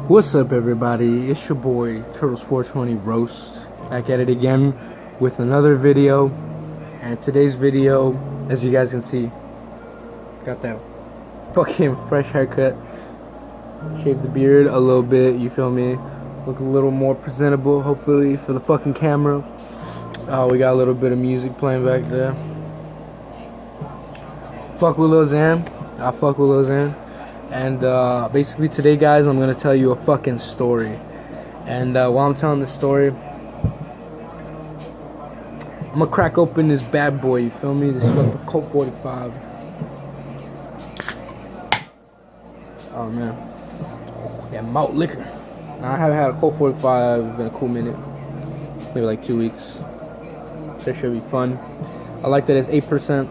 What's up, everybody? It's your boy Turtles420 Roast, back at it again with another video. And today's video, as you guys can see, got that fucking fresh haircut, shaved the beard a little bit, you feel me? Look a little more presentable, hopefully, for the fucking camera. We got a little bit of music playing back there. Fuck with Lil Xan. I fuck with Lil Xan. And basically today, guys, I'm gonna tell you a fucking story. And while I'm telling the story, I'm gonna crack open this bad boy, you feel me? This fucking Colt 45. Oh man, yeah, malt liquor. Now, I haven't had a Colt 45 in a cool minute, maybe like 2 weeks. That should be fun. I like that it's 8%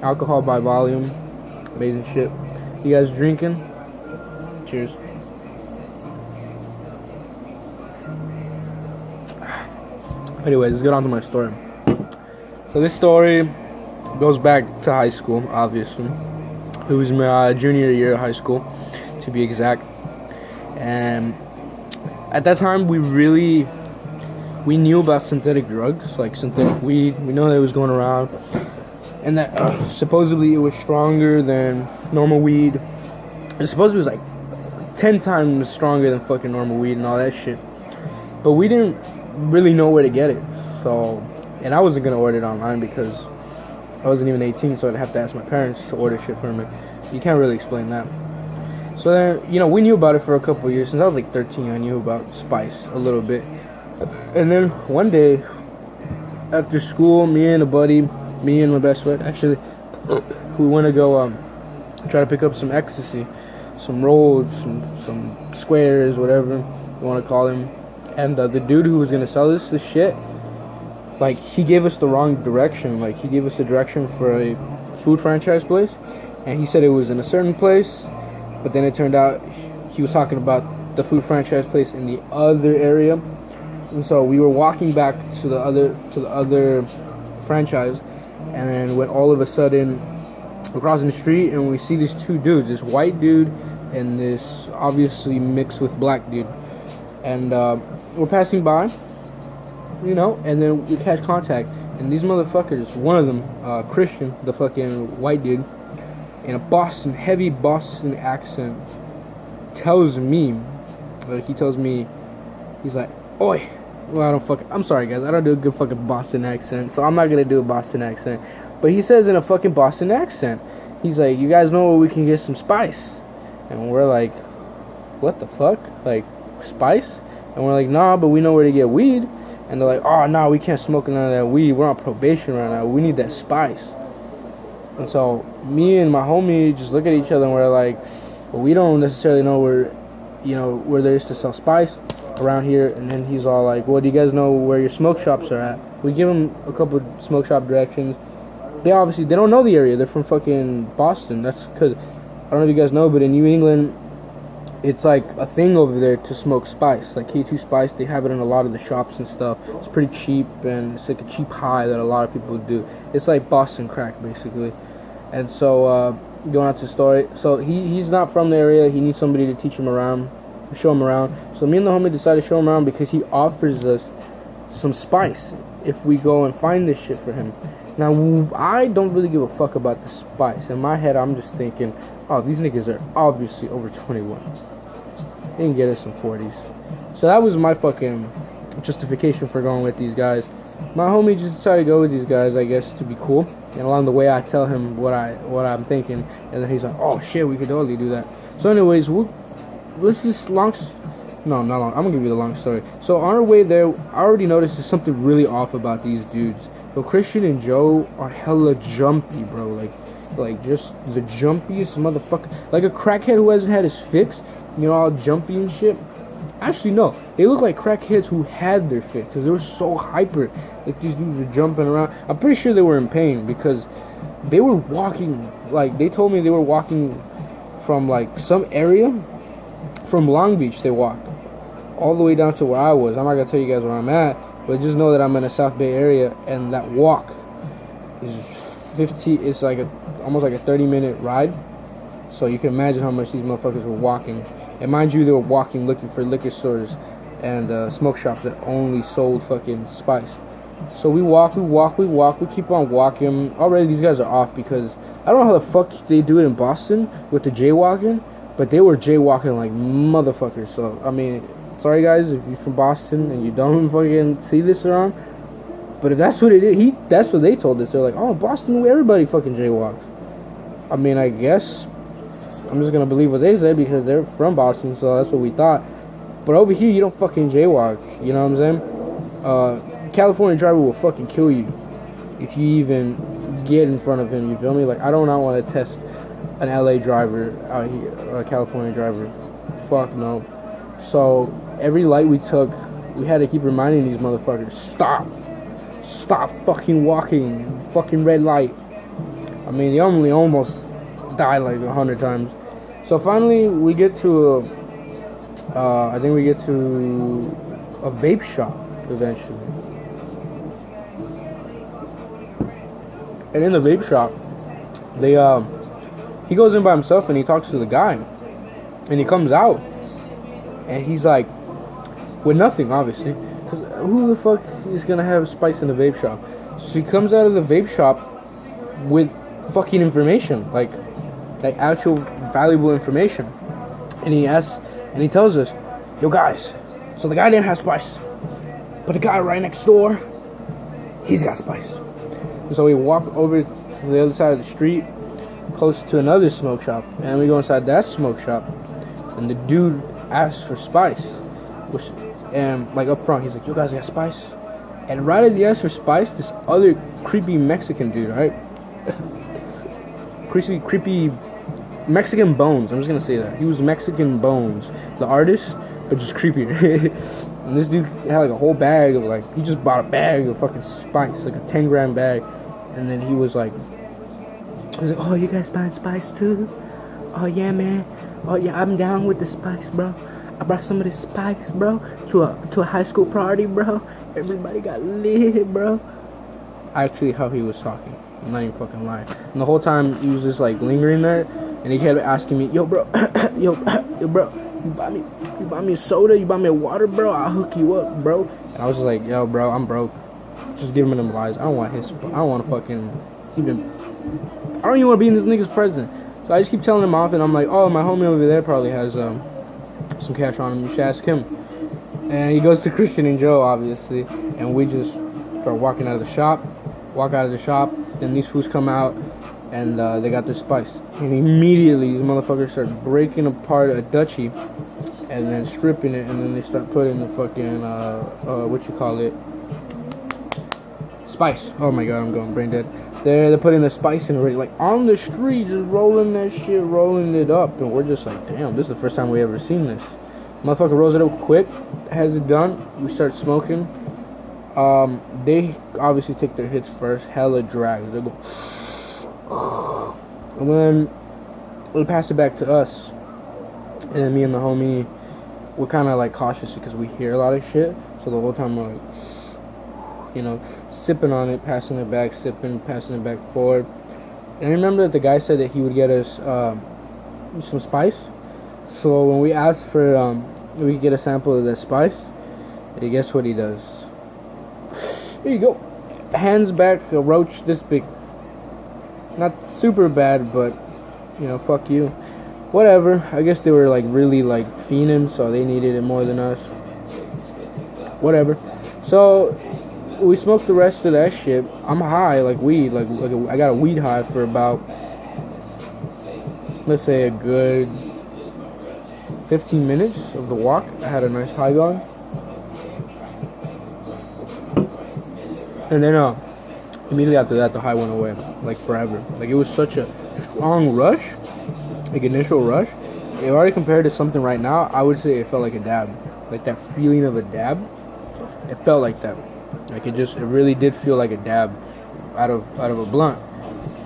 alcohol by volume. Amazing shit. You guys drinking? Cheers. Anyways, let's get on to my story. So this story goes back to high school, obviously. It was my junior year of high school, to be exact. And at that time, we knew about synthetic drugs, like synthetic weed. We know that it was going around, and that supposedly it was stronger than normal weed. It supposedly was like 10 times stronger than fucking normal weed and all that shit. But we didn't really know where to get it. So, and I wasn't gonna order it online because I wasn't even 18, so I'd have to ask my parents to order shit for me. You can't really explain that. So then, we knew about it for a couple of years. Since I was like 13, I knew about spice a little bit. And then one day, after school, me and my best friend, actually, we went to go try to pick up some ecstasy, some rolls, some squares, whatever you want to call them. And the dude who was gonna sell us this shit, like, he gave us the wrong direction. Like, he gave us the direction for a food franchise place, and he said it was in a certain place, but then it turned out he was talking about the food franchise place in the other area. And so we were walking back to the other franchise, and then when all of a sudden we're crossing the street and we see these two dudes, this white dude and this obviously mixed with black dude, and we're passing by, and then we catch contact, and these motherfuckers, one of them, Christian, the fucking white dude, in a heavy Boston accent, tells me, he's like, "Oi." Well, I'm sorry, guys, I don't do a good fucking Boston accent, so I'm not gonna do a Boston accent. But he says in a fucking Boston accent, he's like, "You guys know where we can get some spice?" And we're like, "What the fuck? Like, spice?" And we're like, "Nah, but we know where to get weed." And they're like, "Oh, nah, we can't smoke none of that weed. We're on probation right now. We need that spice." And so me and my homie just look at each other and we're like, "Well, we don't necessarily know where there is to sell spice around here." And then he's all like, "Well, do you guys know where your smoke shops are at?" We give him a couple smoke shop directions. They don't know the area. They're from fucking Boston. That's because, I don't know if you guys know, but in New England, it's like a thing over there to smoke spice, like K2 spice. They have it in a lot of the shops and stuff. It's pretty cheap, and it's like a cheap high that a lot of people do. It's like Boston crack, basically. And so, going on to the story, so he's not from the area. He needs somebody to teach him around, show him around. So me and the homie decided to show him around because he offers us some spice if we go and find this shit for him. Now, I don't really give a fuck about the spice. In my head, I'm just thinking, oh, these niggas are obviously over 21. They can get us some 40s. So that was my fucking justification for going with these guys. My homie just decided to go with these guys, I guess, to be cool. And along the way, I tell him what I'm thinking. And then he's like, "Oh, shit, we could totally do that." So anyways, let's just no, not long. I'm going to give you the long story. So on our way there, I already noticed there's something really off about these dudes. So Christian and Joe are hella jumpy, bro. Like just the jumpiest motherfucker. Like a crackhead who hasn't had his fix, all jumpy and shit. Actually, no. They look like crackheads who had their fix because they were so hyper. Like, these dudes were jumping around. I'm pretty sure they were in pain because they were walking. Like, they told me they were walking from, like, some area. From Long Beach, they walked all the way down to where I was. I'm not going to tell you guys where I'm at, but just know that I'm in the South Bay area, and that walk is 15. It's like almost like a 30-minute ride. So you can imagine how much these motherfuckers were walking. And mind you, they were walking looking for liquor stores and smoke shops that only sold fucking spice. So we keep on walking. Already these guys are off because I don't know how the fuck they do it in Boston with the jaywalking, but they were jaywalking like motherfuckers. So, I mean, sorry guys if you're from Boston and you don't fucking see this around, but if that's what it is, that's what they told us. They're like, oh, Boston, everybody fucking jaywalks. I mean, I guess I'm just gonna believe what they say because they're from Boston, so that's what we thought. But over here, you don't fucking jaywalk. You know what I'm saying? California driver will fucking kill you if you even get in front of him. You feel me? Like, I do not want to test an LA driver out here, a California driver. Fuck no. So every light we took, we had to keep reminding these motherfuckers, stop fucking walking, fucking red light. I mean, they only almost died like 100 times. So finally, we get to I think we get to a vape shop eventually. And in the vape shop, he goes in by himself and he talks to the guy. And he comes out and he's like, with nothing, obviously. Because who the fuck is gonna have spice in the vape shop? So he comes out of the vape shop with fucking information, like actual valuable information. And he tells us, yo guys, so the guy didn't have spice, but the guy right next door, he's got spice. And so we walk over to the other side of the street, close to another smoke shop, and we go inside that smoke shop, and the dude asks for spice, and like up front, he's like, you guys got spice? And right as he asks for spice, this other creepy Mexican dude, right? creepy Mexican Bones, I'm just gonna say that. He was Mexican Bones, the artist, but just creepier. And this dude had like a whole bag of he just bought a bag of fucking spice, like a 10-gram bag. And then he was like, oh, you guys buying spice too? Oh yeah, man. Oh yeah, I'm down with the spice, bro. I brought some of this spice, bro, to a high school party, bro. Everybody got lit, bro. Actually, how he was talking. I'm not even fucking lying. And the whole time he was just like lingering there, and he kept asking me, yo, bro, yo, bro, you buy me a soda, you buy me a water, bro, I'll hook you up, bro. And I was just like, yo, bro, I'm broke. Just give him them lies. I don't want to fucking even, I don't even want to be in this nigga's presence. So I just keep telling him off, and I'm like, oh, my homie over there probably has some cash on him. You should ask him. And he goes to Christian and Joe, obviously, and we just start walking out of the shop. Then these fools come out, and they got their spice. And immediately, these motherfuckers start breaking apart a Dutchie, and then stripping it, and then they start putting the fucking, spice. Oh my god, I'm going brain dead. They're putting the spice in already, like on the street, just rolling that shit, rolling it up. And we're just like, damn, this is the first time we ever seen this. Motherfucker rolls it up quick, has it done. We start smoking. They obviously take their hits first, hella drags. They go, and then they pass it back to us. And then me and the homie, we're kind of like cautious because we hear a lot of shit. So the whole time we're like, you know, sipping on it, passing it back, sipping, passing it back forward. And I remember that the guy said that he would get us some spice. So when we asked for, we could get a sample of the spice, guess what he does? Here you go. Hands back a roach this big. Not super bad, but, you know, fuck you. Whatever. I guess they were like really like fiending, so they needed it more than us. Whatever. So we smoked the rest of that shit. I'm high like weed. Like I got a weed high for about, let's say, a good 15 minutes of the walk. I had a nice high going. And then immediately after that, the high went away, like forever. Like it was such a strong rush, like initial rush. If I already compared to something right now, I would say it felt like a dab. Like that feeling of a dab, it felt like that. Like it really did feel like a dab out of a blunt.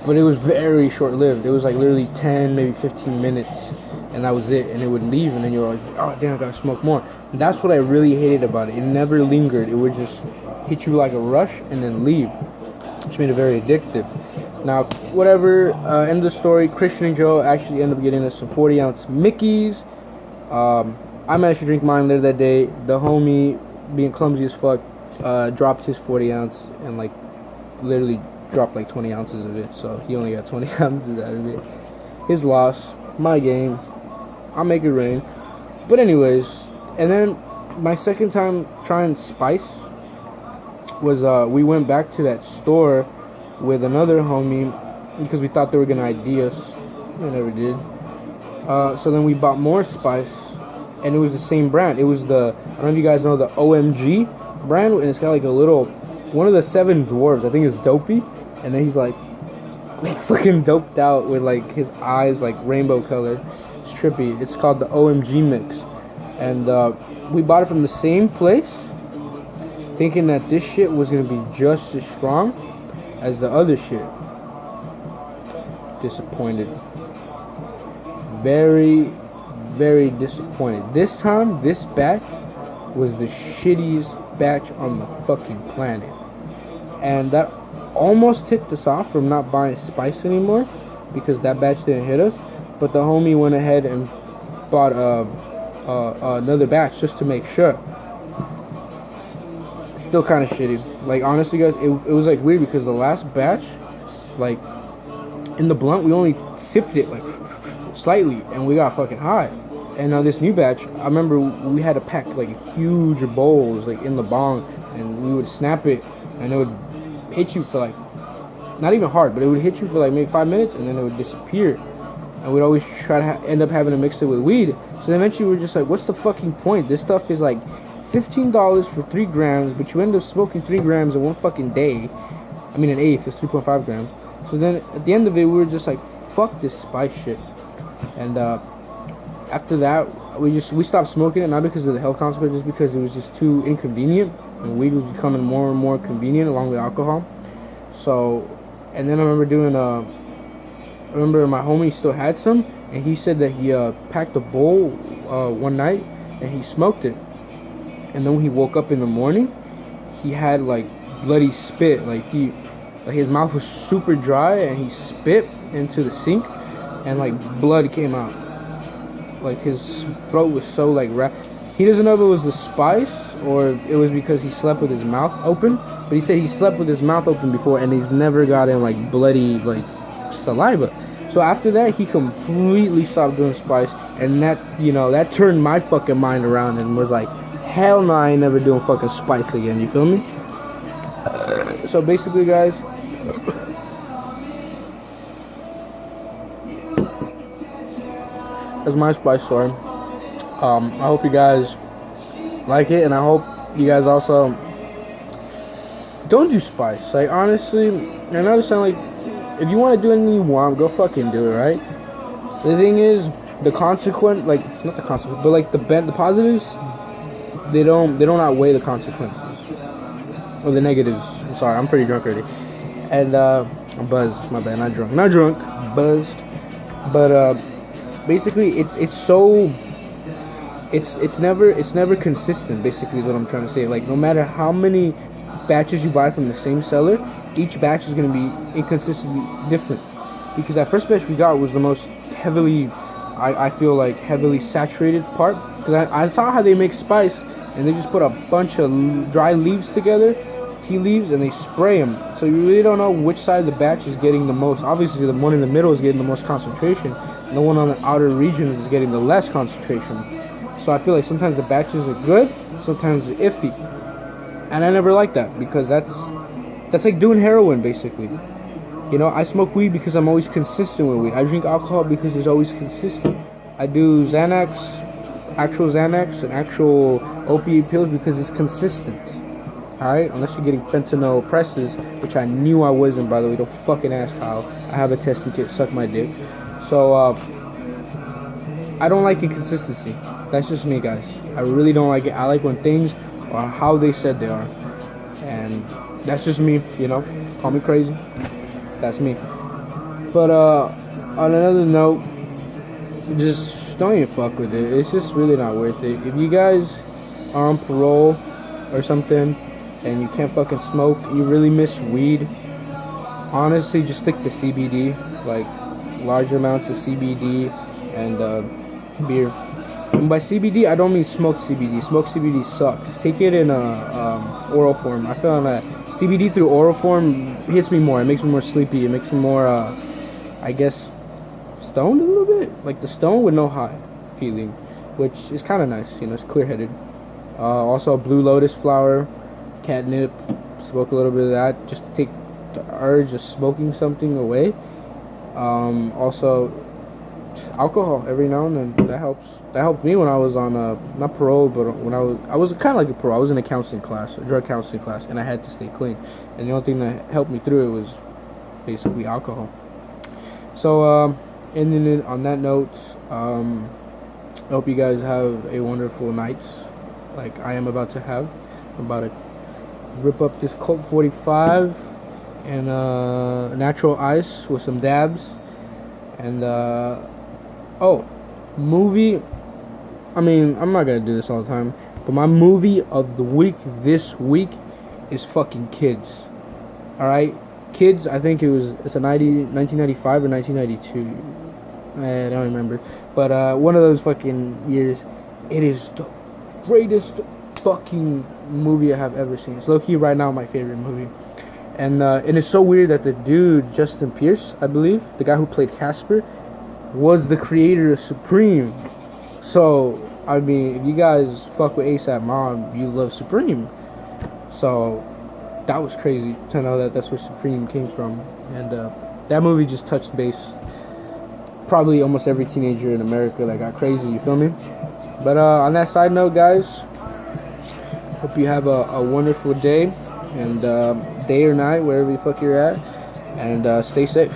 But it was very short-lived. It was like literally 10, maybe 15 minutes, and that was it. And it would leave, and then you were like, oh damn, I gotta smoke more. And that's what I really hated about it. It never lingered. It would just hit you like a rush and then leave, which made it very addictive. Now, whatever, end of the story, Christian and Joe actually end up getting us some 40-ounce Mickeys. I managed to drink mine later that day. The homie, being clumsy as fuck, dropped his 40-ounce and, like, literally dropped, like, 20 ounces of it. So, he only got 20 ounces out of it. His loss. My game. I'll make it rain. But anyways, and then my second time trying Spice was, we went back to that store with another homie because we thought they were gonna ID us. They never did. So then we bought more Spice, and it was the same brand. It was the, I don't know if you guys know, the OMG brand, and it's got like a little, one of the 7 dwarves, I think is Dopey, and then he's like fucking doped out with like his eyes like rainbow color. It's trippy. It's called the OMG mix, and we bought it from the same place, thinking that this shit was gonna be just as strong as the other shit. Disappointed. Very, very disappointed. This time, this batch was the shittiest batch on the fucking planet. And that almost ticked us off from not buying Spice anymore, because that batch didn't hit us. But the homie went ahead and bought another batch just to make sure. Still kind of shitty. Like, honestly, guys, it was like weird because the last batch, like, in the blunt, we only sipped it like slightly, and we got fucking high. And now this new batch, I remember we had to pack like huge bowls like in the bong, and we would snap it, and it would hit you for like, not even hard, but it would hit you for like maybe 5 minutes, and then it would disappear. And we'd always try to end up having to mix it with weed. So then eventually we were just like, what's the fucking point? This stuff is like $15 for 3 grams, but you end up smoking 3 grams in one fucking day. I mean, an eighth is 3.5 grams. So then at the end of it, we were just like, fuck this Spice shit. And after that, we stopped smoking it, not because of the health consequences, just because it was just too inconvenient, and weed was becoming more and more convenient along with alcohol. So, and then I remember my homie still had some, and he said that he packed a bowl one night and he smoked it, and then when he woke up in the morning, he had like bloody spit. Like his mouth was super dry, and he spit into the sink, and like blood came out. Like his throat was so like wrapped. He doesn't know if it was the Spice or it was because he slept with his mouth open, but he said he slept with his mouth open before, and he's never gotten like bloody like saliva. So after that, he completely stopped doing Spice, and that, you know, that turned my fucking mind around and was like, hell no, I ain't never doing fucking Spice again. You feel me? So basically, guys, that's my Spice story. I hope you guys like it, and I hope you guys also don't do Spice. Like, honestly, I know it sounds like, if you want to do anything you want, go fucking do it, right? The thing is, the consequence, like, not the consequence, but like the positives, they don't outweigh the consequences or the negatives. I'm sorry, I'm pretty drunk already, and I'm buzzed. My bad, not drunk, buzzed. But basically, it's never consistent. Basically, is what I'm trying to say. Like, no matter how many batches you buy from the same seller, each batch is going to be inconsistently different, because that first batch we got was the most heavily, I feel like, heavily saturated part, because I saw how they make Spice, and they just put a bunch of dry leaves together, tea leaves, and they spray them, so you really don't know which side of the batch is getting the most. Obviously the one in the middle is getting the most concentration, and the one on the outer regions is getting the less concentration. So I feel like sometimes the batches are good, sometimes they're iffy, and I never like that, because that's like doing heroin, basically. You know, I smoke weed because I'm always consistent with weed. I drink alcohol because it's always consistent. I do Xanax, actual Xanax, and actual opiate pills because it's consistent. Alright? Unless you're getting fentanyl presses, which I knew I wasn't, by the way. Don't fucking ask how. I have a testing kit, suck my dick. So, I don't like inconsistency. That's just me, guys. I really don't like it. I like when things are how they said they are. And that's just me, you know. Call me crazy. That's me. But on another note, just don't even fuck with it. It's just really not worth it. If you guys are on parole or something and you can't fucking smoke, you really miss weed, honestly, just stick to CBD, like large amounts of CBD and beer. And by CBD, I don't mean smoked CBD. Smoked CBD sucks. Take it in oral form. I found that CBD through oral form hits me more. It makes me more sleepy. It makes me more, I guess, stoned a little bit. Like the stone with no high feeling, which is kind of nice. You know, it's clear-headed. Also, blue lotus flower, catnip. Smoke a little bit of that just to take the urge of smoking something away. Also, alcohol every now and then, that helps. That helped me when I was on not parole, but when I was kind of like a parole. I was in a counseling class, a drug counseling class, and I had to stay clean. And the only thing that helped me through it was basically alcohol. So, ending it on that note, I hope you guys have a wonderful night, like I am about to have. I'm about to rip up this Colt 45 and natural ice with some dabs. And movie. I mean, I'm not gonna do this all the time, but my movie of the week this week is fucking Kids. All right, Kids. I think it's a 1995 or 1992. I don't remember, but one of those fucking years. It is the greatest fucking movie I have ever seen. It's low-key right now my favorite movie. And it's so weird that the dude, Justin Pierce, I believe, the guy who played Casper, was the creator of Supreme. So, I mean, if you guys fuck with ASAP Mob, you love Supreme. So, that was crazy to know that that's where Supreme came from. And that movie just touched base. Probably almost every teenager in America that got crazy, you feel me? But on that side note, guys, hope you have a wonderful day, and day or night, wherever the fuck you're at, and stay safe.